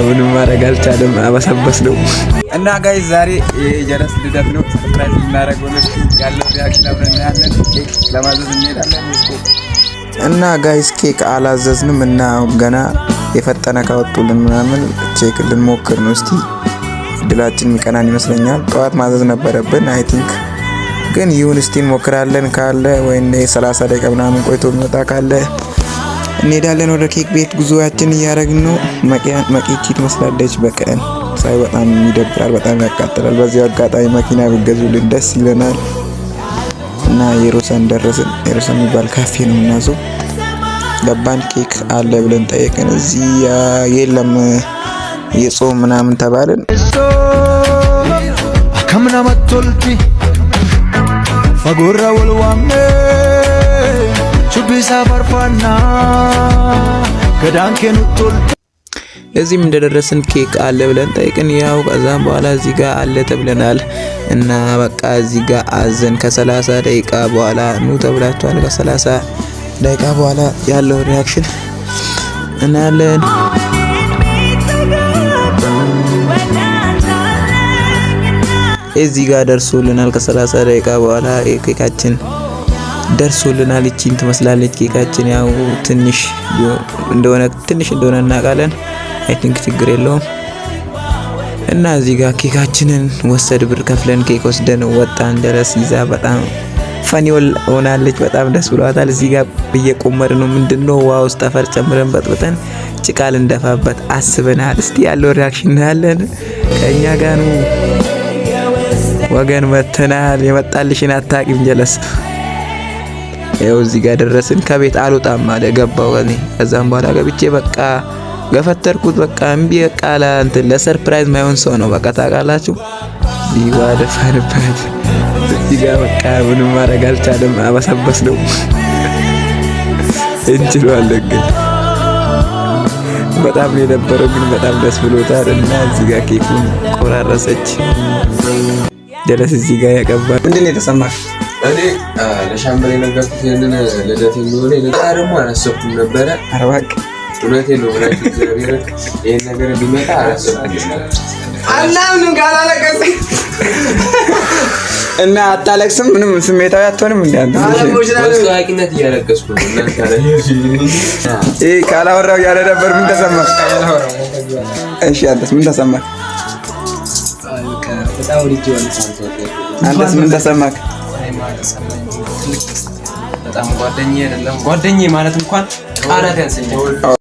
ምንም ማድረግ አልቻለም። አበሰበስ ነው እና ጋይስ ዛሬ የጀለስ ልደት ነው። ሰርፕራይዝ እናደርገው ነው። ያለው ሪአክሽን አብረን እናያለን። ኬክ ለማዘዝ እንሄዳለን እና ጋይስ ኬክ አላዘዝንም እና ገና የፈጠነ ካወጡልን ምናምን ቼክ ልንሞክር ነው። እስቲ ድላችን የሚቀናን ይመስለኛል። ጠዋት ማዘዝ ነበረብን አይ ቲንክ ግን ይሁን እስቲ እንሞክራለን። ካለ ወይ 30 ደቂቃ ምናምን ቆይቶ የሚመጣ ካለ እንሄዳለን ወደ ኬክ ቤት። ጉዞአችን እያደረግን ነው። መቂቺ ትመስላለች በቀን ሳይ በጣም ይደብራል፣ በጣም ያቃጥላል። በዚህ አጋጣሚ መኪና ቢገዙልን ደስ ይለናል። እና የሮሰን ደረስን። የሮሰን የሚባል ካፌ ነው የምናዘው። ገባን። ኬክ አለ ብለን ጠየቅን። እዚህ የለም የጾም ምናምን ተባልን። ከምና መጥቶልቲ ፈጎራ ወልዋሜ ቹቢሳ ፈርፋና ገዳንኬን ቶል እዚህም እንደደረስን ኬክ አለ ብለን ጠይቅን። ያው ከዛም በኋላ እዚህ ጋር አለ ተብለናል እና በቃ እዚህ ጋር አዘን ከ30 ደቂቃ በኋላ ኑ ተብላችኋል። ከ30 ደቂቃ በኋላ ያለው ሪአክሽን እናያለን። እዚህ ጋር ደርሶልናል። ከ30 ደቂቃ በኋላ ኬካችን ደርሶልናል። እቺን ትመስላለች ኬካችን። ያው ትንሽ እንደሆነ እናውቃለን። አይ ቲንክ ችግር የለውም። እና እዚህ ጋር ኬካችንን ወሰድ ብር ከፍለን ኬክ ወስደን ወጣን። ጀለስ ይዛ በጣም ፈኒ ሆናለች። በጣም ደስ ብሏታል። እዚህ ጋር በየቆመር ነው ምንድነው ውሃ ውስጥ አፈር ጨምረን በጥብጠን ጭቃ ልንደፋበት አስበናል። እስቲ ያለው ሪአክሽን እናያለን። ከኛ ጋር ነው ወገን መተናል። የመጣልሽን አታቂም ጀለስ። ያው እዚህ ጋር ደረስን። ከቤት አልወጣም አለ ገባው እኔ። ከዛም በኋላ ገብቼ በቃ ገፈተርኩት። በቃ እምቢ በቃ እንትን ለሰርፕራይዝ ማይሆን ሰው ነው በቃ ታውቃላችሁ። እዚህ ጋር ደፋንበት። እዚህ ጋር በቃ ምንም ማድረግ አልቻለም። አበሰበስ ነው እንችላለን ግን በጣም ነው የነበረው ግን በጣም ደስ ብሎታል። እና እዚህ ጋር ኬኩን ቆራረሰች ጀለስ። እዚህ ጋር ያቀባል። ምንድነው የተሰማህ? እኔ ለሻምበል የነገርኩት ይሄንን ልደት የሚሆነ ደግሞ አላሰብኩም ነበረ። አረባክ እውነቴን ነው ብራችሁ እግዚአብሔር ይሄን ነገር ቢመጣ አላሰብኩም አላምንም ካላለቀስ እና አታለቅስም? ምንም ስሜታዊ አትሆንም? ታቂነት እያለቀስኩ ነው እናንተ አለ ካላወራው ያለ ነበር። ምን ተሰማህ? እሺ አንተስ ምን ተሰማህ? አንተስ ምን ተሰማህ? በጣም ጓደኛዬ አይደለም ጓደኛዬ ማለት እንኳን ቃላት ያንሰኛል።